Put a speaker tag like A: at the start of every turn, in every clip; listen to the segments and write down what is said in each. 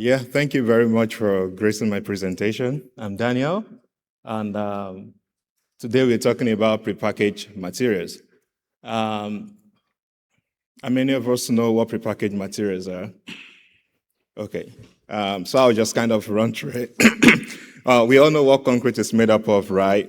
A: Yeah, thank you very much for gracing my presentation. I'm Daniel, and today we're talking about prepackaged materials. And many of us know what prepackaged materials are. Okay, so I'll just kind of run through it. We all know what concrete is made up of, right?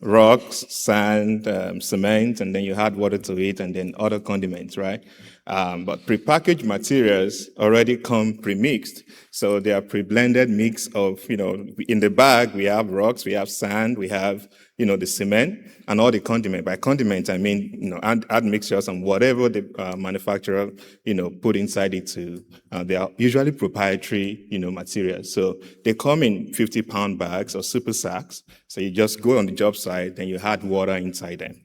A: Rocks, sand, cement, and then you add water to it, and then other condiments, right? But prepackaged materials already come pre-mixed. So they are pre-blended mix of, in the bag, we have rocks, we have sand, we have, the cement, and all the condiment. By condiment, I mean, add mixtures and whatever the manufacturer, put inside it to, they are usually proprietary, materials. So they come in 50-pound bags or super sacks. So you just go on the job site, then you add water inside them.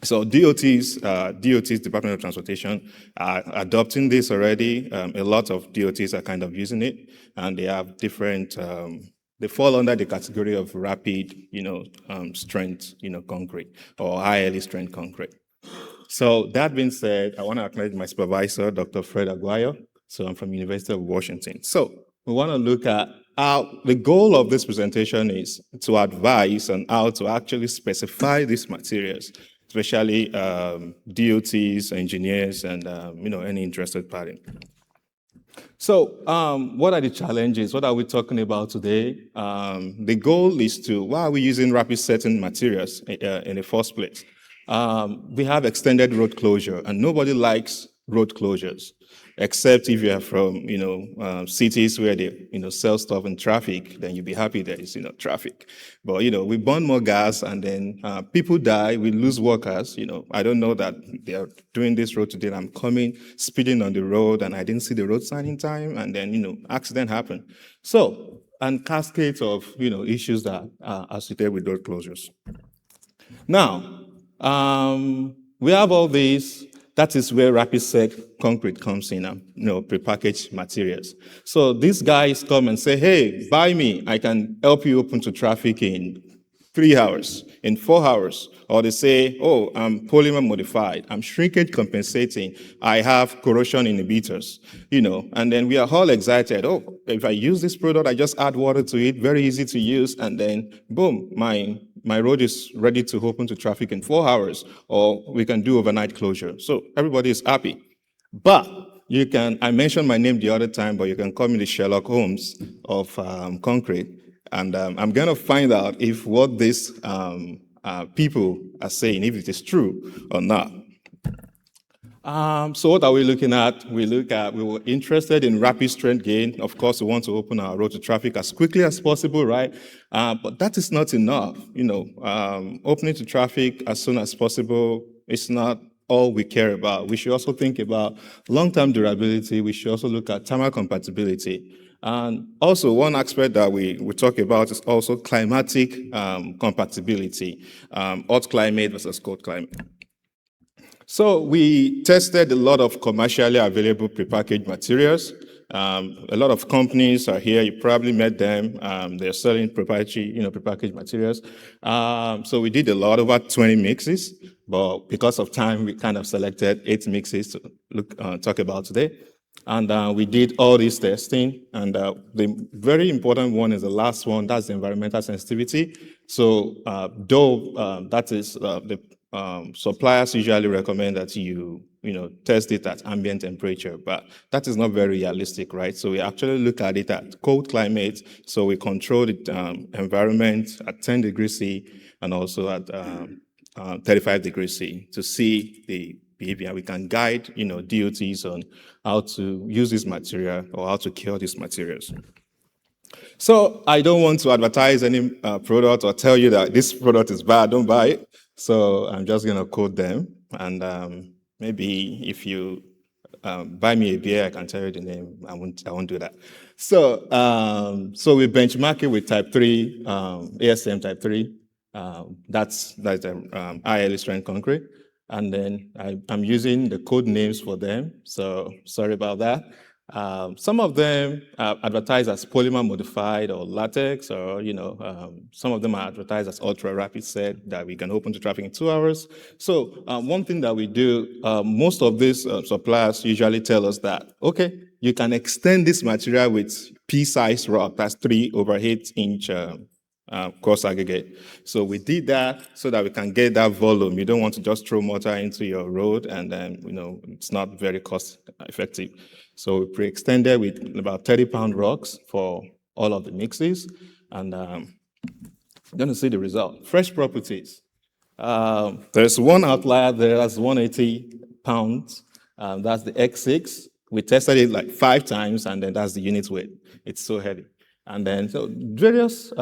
A: So DOTs, Department of Transportation, are adopting this already. A lot of DOTs are kind of using it, and they have different, they fall under the category of rapid, strength, concrete, or highly strength concrete. So that being said, I want to acknowledge my supervisor, Dr. Fred Aguayo. So I'm from University of Washington. So we want to look at how the goal of this presentation is to advise on how to actually specify these materials, especially DOTs, engineers, and any interested party. So what are the challenges? What are we talking about today? The goal is to, why are we using rapid setting materials in the first place? We have extended road closure, and nobody likes road closures, except if you are from, cities where they, sell stuff in traffic, then you'll be happy there is, traffic. But, we burn more gas, and then people die, we lose workers, I don't know that they are doing this road today, I'm coming, speeding on the road, and I didn't see the road sign in time, and then, accident happened. So, and cascades of, issues that are associated with road closures. Now, we have all these. That is where rapid-set concrete comes in, prepackaged materials. So these guys come and say, hey, buy me. I can help you open to traffic in 3 hours, in 4 hours. Or they say, oh, I'm polymer modified. I'm shrinkage compensating. I have corrosion inhibitors, and then we are all excited. Oh, if I use this product, I just add water to it, very easy to use, and then boom, my road is ready to open to traffic in 4 hours, or we can do overnight closure. So everybody is happy. But you can, I mentioned my name the other time, but you can call me the Sherlock Holmes of concrete. And I'm going to find out if what these people are saying, if it is true or not. So what are we looking at? We were interested in rapid strength gain. Of course, we want to open our road to traffic as quickly as possible, right? But that is not enough. Opening to traffic as soon as possible is not all we care about. We should also think about long-term durability. We should also look at thermal compatibility. And also, one aspect that we talk about is also climatic compatibility, hot climate versus cold climate. So we tested a lot of commercially available prepackaged materials. A lot of companies are here. You probably met them. They're selling proprietary, prepackaged materials. So we did a lot, over 20 mixes. But because of time, we kind of selected 8 mixes to talk about today. And we did all this testing. And the very important one is the last one. That's the environmental sensitivity. So though that is the suppliers usually recommend that you test it at ambient temperature, but that is not very realistic, right? So we actually look at it at cold climate. So we control the environment at 10 degrees C and also at 35 degrees C to see the behavior. We can guide, DOTs on how to use this material or how to cure these materials. So I don't want to advertise any product or tell you that this product is bad, don't buy it. So I'm just going to quote them. And maybe if you buy me a beer, I can tell you the name. I won't do that. So we benchmark it with type 3, ASM type 3. That's highly strength concrete. And then I'm using the code names for them. So sorry about that. Some of them are advertised as polymer modified or latex, or some of them are advertised as ultra rapid set that we can open to traffic in 2 hours. So one thing that we do, most of these suppliers usually tell us that, okay, you can extend this material with pea-sized rock, that's 3/8 inch coarse aggregate. So we did that so that we can get that volume. You don't want to just throw mortar into your road and then, it's not very cost effective. So we pre-extended with about 30-pound rocks for all of the mixes, and you're going to see the result. Fresh properties. There's one outlier there, that's 180 pounds. That's the X6. We tested it like 5 times, and then that's the unit weight. It's so heavy. And then, so various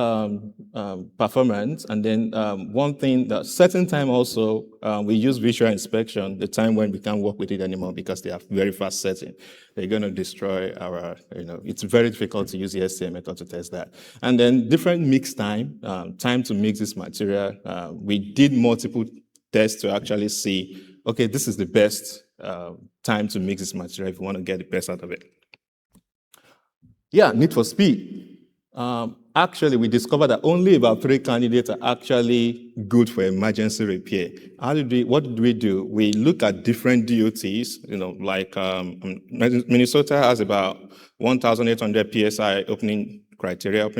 A: performance, and then one thing, that certain time also, we use visual inspection, the time when we can't work with it anymore because they have very fast setting. They're going to destroy our, it's very difficult to use the SCM method to test that. And then different mix time, time to mix this material. We did multiple tests to actually see, okay, this is the best time to mix this material if you want to get the best out of it. Yeah, need for speed. Actually, we discovered that only about 3 candidates are actually good for emergency repair. What did we do? We look at different DOTs, like Minnesota has about 1,800 PSI opening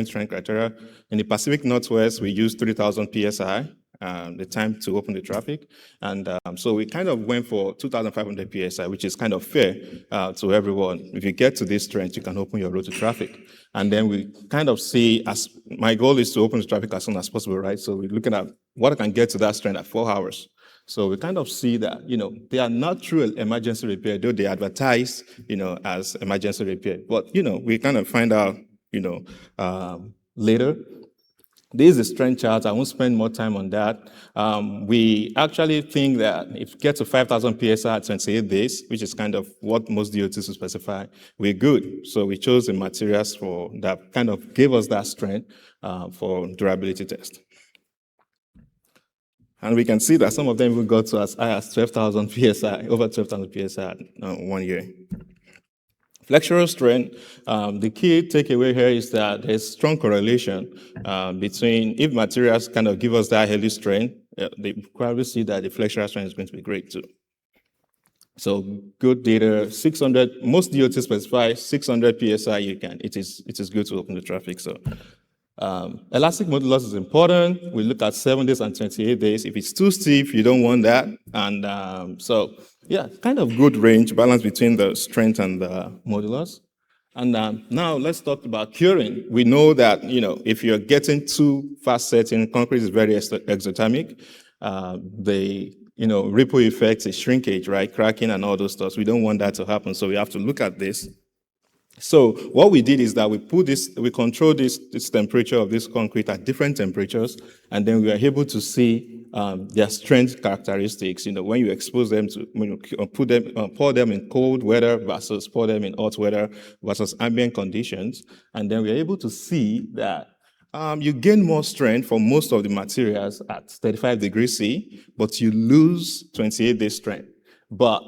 A: strength criteria. In the Pacific Northwest, we use 3,000 PSI. The time to open the traffic. And so we kind of went for 2,500 PSI, which is kind of fair to everyone. If you get to this strength, you can open your road to traffic. And then we kind of see, as my goal is to open the traffic as soon as possible, right? So we're looking at what I can get to that strength at 4 hours. So we kind of see that, they are not true emergency repair, though they advertise, as emergency repair. But, we kind of find out, later. This is the strength chart. I won't spend more time on that. We actually think that if you get to 5,000 PSI at 28 days, which is kind of what most DOTs will specify, we're good. So we chose the materials that kind of gave us that strength for durability test. And we can see that some of them even got to as high as 12,000 PSI, over 12,000 PSI in 1 year. Flexural strength, the key takeaway here is that there's strong correlation between, if materials kind of give us that heavy strength, they probably see that the flexural strength is going to be great too. So good data, 600, most DOTs specify 600 PSI, it is good to open the traffic. So elastic modulus is important. We look at 7 days and 28 days. If it's too stiff, you don't want that. And so, yeah, kind of good range, balance between the strength and the modulus. And now let's talk about curing. We know that, if you're getting too fast setting, concrete is very exothermic. The ripple effects is shrinkage, right? Cracking and all those stuff. We don't want that to happen. So we have to look at this. So what we did is that we control this temperature of this concrete at different temperatures, and then we are able to see their strength characteristics. When you expose them to, pour them in cold weather versus pour them in hot weather versus ambient conditions, and then we are able to see that you gain more strength for most of the materials at 35 degrees C, but you lose 28 days strength. But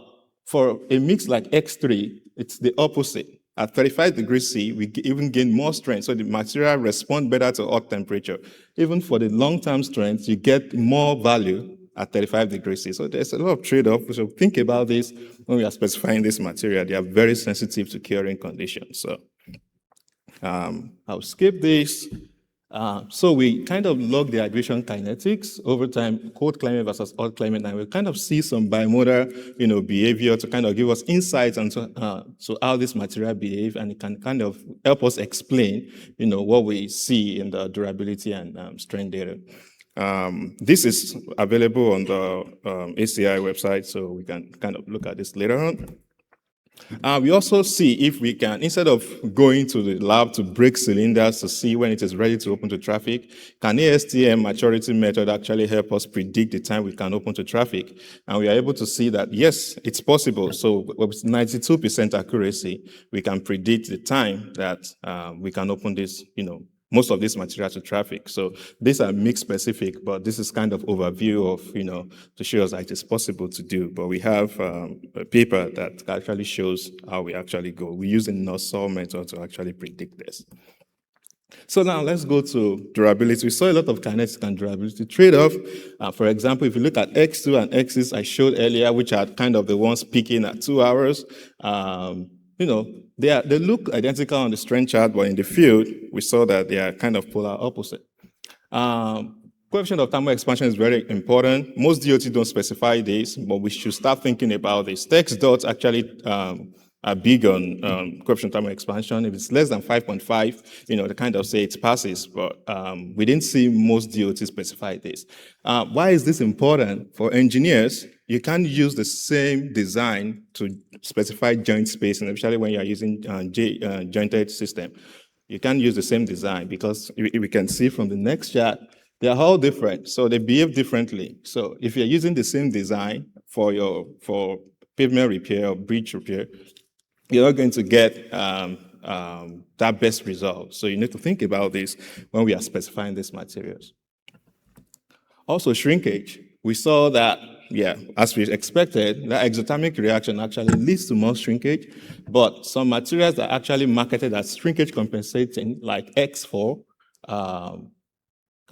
A: for a mix like X3, it's the opposite. At 35 degrees C, we even gain more strength, so the material responds better to hot temperature. Even for the long-term strength, you get more value at 35 degrees C. So there's a lot of trade-off. So think about this when we are specifying this material. They are very sensitive to curing conditions. So I'll skip this. So we kind of log the aggregation kinetics over time, cold climate versus hot climate, and we'll kind of see some bimodal, behavior to kind of give us insights into how this material behave, and it can kind of help us explain, what we see in the durability and strength data. This is available on the ACI website, so we can kind of look at this later on. We also see if we can, instead of going to the lab to break cylinders to see when it is ready to open to traffic, can ASTM maturity method actually help us predict the time we can open to traffic? And we are able to see that, yes, it's possible. So with 92% accuracy, we can predict the time that we can open this, most of this material to traffic. So these are mix specific, but this is kind of overview of, to show us that it is possible to do. But we have a paper that actually shows how we actually go. We use the Nussbaum method to actually predict this. So now let's go to durability. We saw a lot of kinetics and durability trade-off. For example, if you look at X2 and X6 I showed earlier, which are kind of the ones peaking at 2 hours, They look identical on the strength chart, but in the field, we saw that they are kind of polar opposite. Coefficient of thermal expansion is very important. Most DOT don't specify this, but we should start thinking about this. Text dots actually are big on coefficient of thermal expansion. If it's less than 5.5, they kind of say it passes, but we didn't see most DOT specify this. Why is this important? For engineers, you can't use the same design to specify joint spacing, especially when you're using jointed system. You can't use the same design because we can see from the next chart, they are all different, so they behave differently. So if you're using the same design for pavement repair or bridge repair, you're not going to get that best result. So you need to think about this when we are specifying these materials. Also, shrinkage. We saw that, as we expected, that exothermic reaction actually leads to more shrinkage, but some materials are actually marketed as shrinkage compensating, like X4,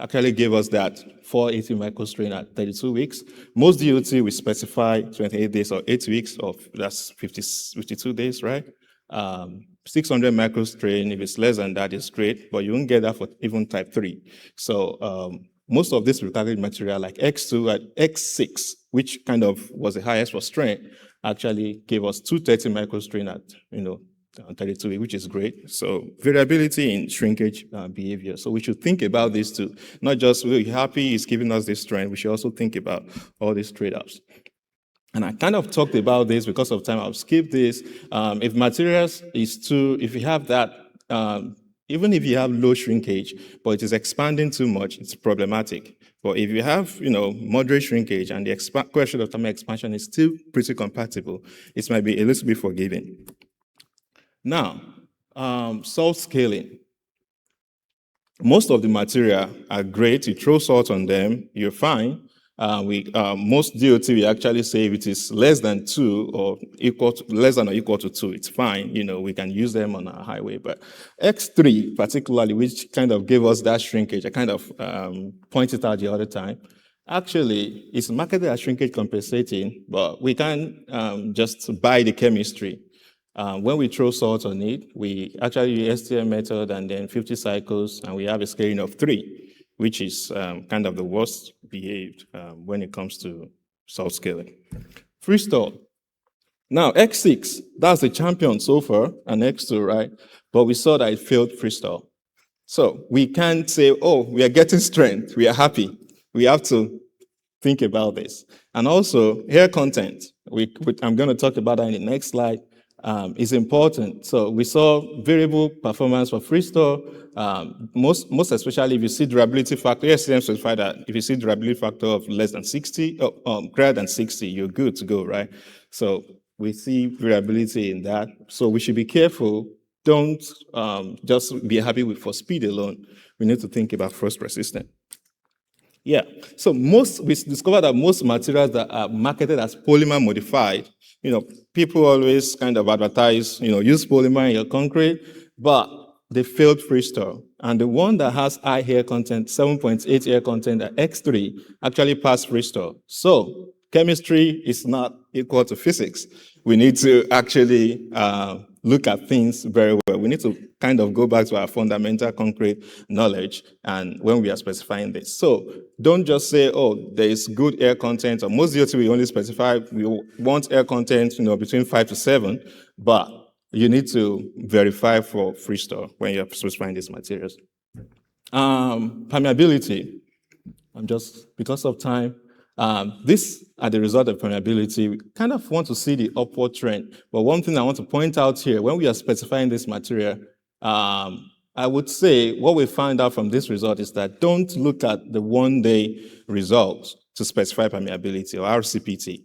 A: actually gave us that 480 microstrain at 32 weeks. Most DOT we specify 28 days or 8 weeks, that's 52 days, right? 600 microstrain, if it's less than that, is great, but you won't get that for even type 3. So most of this repackaged material, like X2 and X6, which kind of was the highest for strain, actually gave us 230 microstrain at 32 weeks, which is great. So variability in shrinkage behavior. So we should think about this too. Not just we're happy it's giving us this strength, we should also think about all these trade-offs. And I kind of talked about this because of time. I'll skip this. If materials if you have that, even if you have low shrinkage, but it is expanding too much, it's problematic. But if you have, moderate shrinkage and the coefficient of thermal expansion is still pretty compatible, it might be a little bit forgiving. Now, salt scaling. Most of the material are great. You throw salt on them, you're fine. Most DOT, we actually say if it is less than 2 or less than or equal to 2, it's fine. We can use them on our highway. But X3, particularly, which kind of gave us that shrinkage, I kind of pointed out the other time. Actually, it's marketed as shrinkage compensating, but we can just buy the chemistry. When we throw salt on it, we actually use STM method and then 50 cycles, and we have a scaling of 3. Which is kind of the worst behaved when it comes to salt scaling. Freeze-thaw. Now, X6, that's the champion so far, and X2, right? But we saw that it failed freeze-thaw. So we can't say, we are getting strength, we are happy. We have to think about this. And also, air content. I'm going to talk about that in the next slide. Is important. So we saw variable performance for freeze-thaw, most especially if you see durability factor. SCM specified that if you see durability factor of less than 60, greater than 60, you're good to go, right? So we see variability in that. So we should be careful. Don't just be happy for speed alone. We need to think about frost resistant. Yeah, so we discovered that most materials that are marketed as polymer modified, people always kind of advertise, use polymer in your concrete, but they failed freeze-thaw. And the one that has high air content, 7.8 air content at X3, actually passed freeze-thaw. So chemistry is not equal to physics. We need to actually look at things very well. We need to kind of go back to our fundamental concrete knowledge and when we are specifying this. So don't just say, there is good air content, or most DOT we only specify, we want air content, between 5 to 7, but you need to verify for freeze-thaw when you're specifying these materials. Permeability, because of time, this are the result of permeability. We kind of want to see the upward trend. But one thing I want to point out here, when we are specifying this material, I would say what we find out from this result is that don't look at the one-day results to specify permeability or RCPT.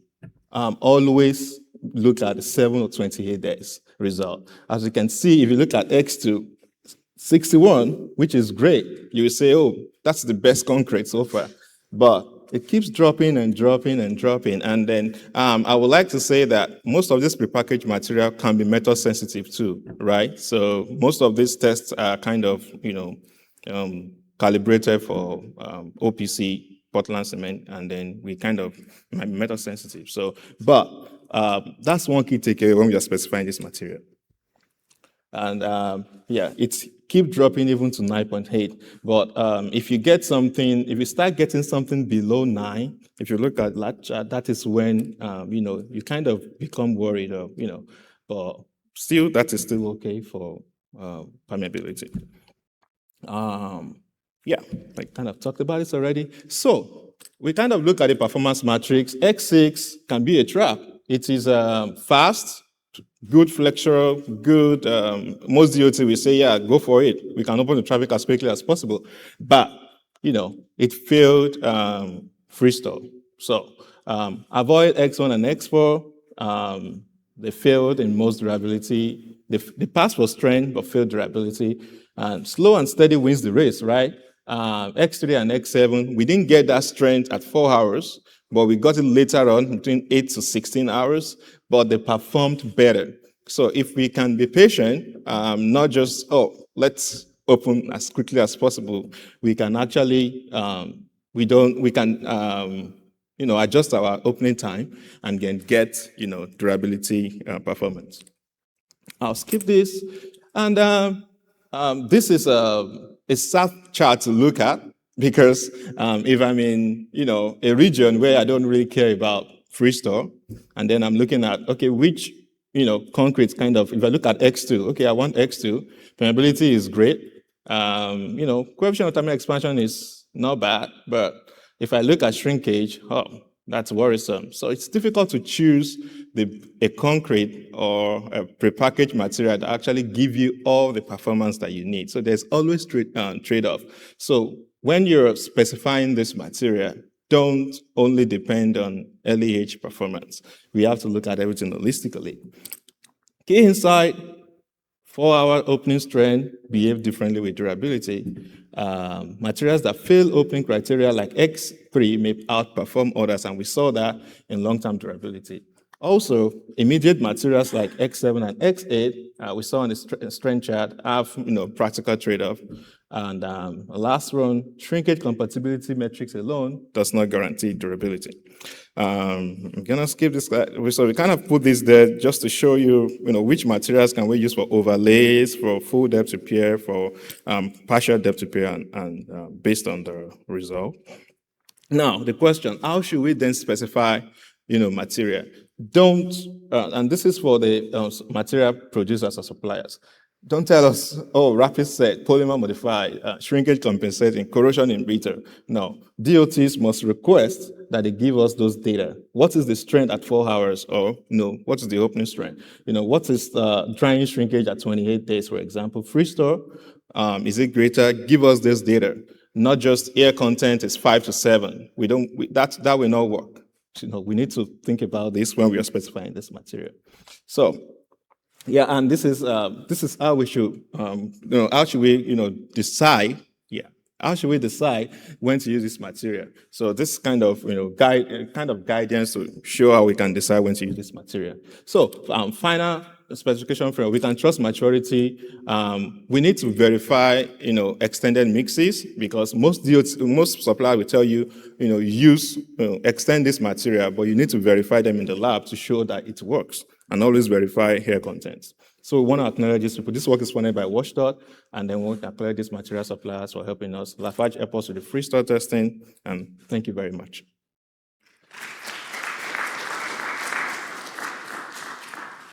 A: Always look at the 7 or 28 days result. As you can see, if you look at X2, 61, which is great, you will say, that's the best concrete so far. But it keeps dropping and dropping and dropping. And then I would like to say that most of this prepackaged material can be method sensitive too, right? So most of these tests are kind of, calibrated for OPC, Portland cement, and then we kind of might be method sensitive. So, but that's one key takeaway when we are specifying this material. And yeah, it's keep dropping even to 9.8. But if you start getting something below 9, if you look at that chart, that is when you kind of become worried, but still, that is still okay for permeability. Yeah, I kind of talked about this already. So we kind of look at the performance matrix. X6 can be a trap. It is fast, good flexural, good. Most DOT will say, yeah, go for it. We can open the traffic as quickly as possible. But, it failed freeze-thaw. So avoid X1 and X4. They failed in most durability. They passed for strength, but failed durability. Slow and steady wins the race, right? X3 and X7, we didn't get that strength at 4 hours, but we got it later on between 8 to 16 hours, but they performed better. So if we can be patient, not just, let's open as quickly as possible, we can actually, adjust our opening time and then get, durability performance. I'll skip this. And this is a sad chart to look at because if I'm in, a region where I don't really care about freeze-thaw, and then I'm looking at, okay, which, concrete kind of, if I look at X2, okay, I want X2, permeability is great. Coefficient of thermal expansion is not bad, but if I look at shrinkage, that's worrisome. So it's difficult to choose a concrete or a prepackaged material that actually give you all the performance that you need. So there's always trade-off. So when you're specifying this material, don't only depend on LEH performance. We have to look at everything holistically. Key insight, 4-hour opening strength behave differently with durability. Materials that fail opening criteria like X3 may outperform others, and we saw that in long-term durability. Also, immediate materials like X7 and X8, we saw on the strength chart, have practical trade-off. And last one, shrinkage compatibility metrics alone does not guarantee durability. I'm gonna skip this slide. So we kind of put this there just to show you, which materials can we use for overlays, for full depth repair, for partial depth repair, and based on the result. Now, the question, how should we then specify, material? Don't, and this is for the material producers or suppliers. Don't tell us, rapid set, polymer modified, shrinkage compensating, corrosion inhibitor. No, DOTs must request that they give us those data. What is the strength at 4 hours? Or what is the opening strength? What is drying shrinkage at 28 days, for example? Freeze-thaw, is it greater? Give us this data. Not just air content is 5 to 7. That will not work. We need to think about this when we are specifying this material. So, yeah, and this is how we should, how should we, decide? Yeah, how should we decide when to use this material? So this kind of, guidance to show how we can decide when to use this material. So, final specification framework, we can trust maturity. We need to verify, extended mixes because most suppliers will tell you, extend this material, but you need to verify them in the lab to show that it works, and always verify hair contents. So we want to acknowledge this. This work is funded by Washdot, and then we want to acknowledge these material suppliers for helping us. Lafarge help us with the freeze-thaw testing, and thank you very much.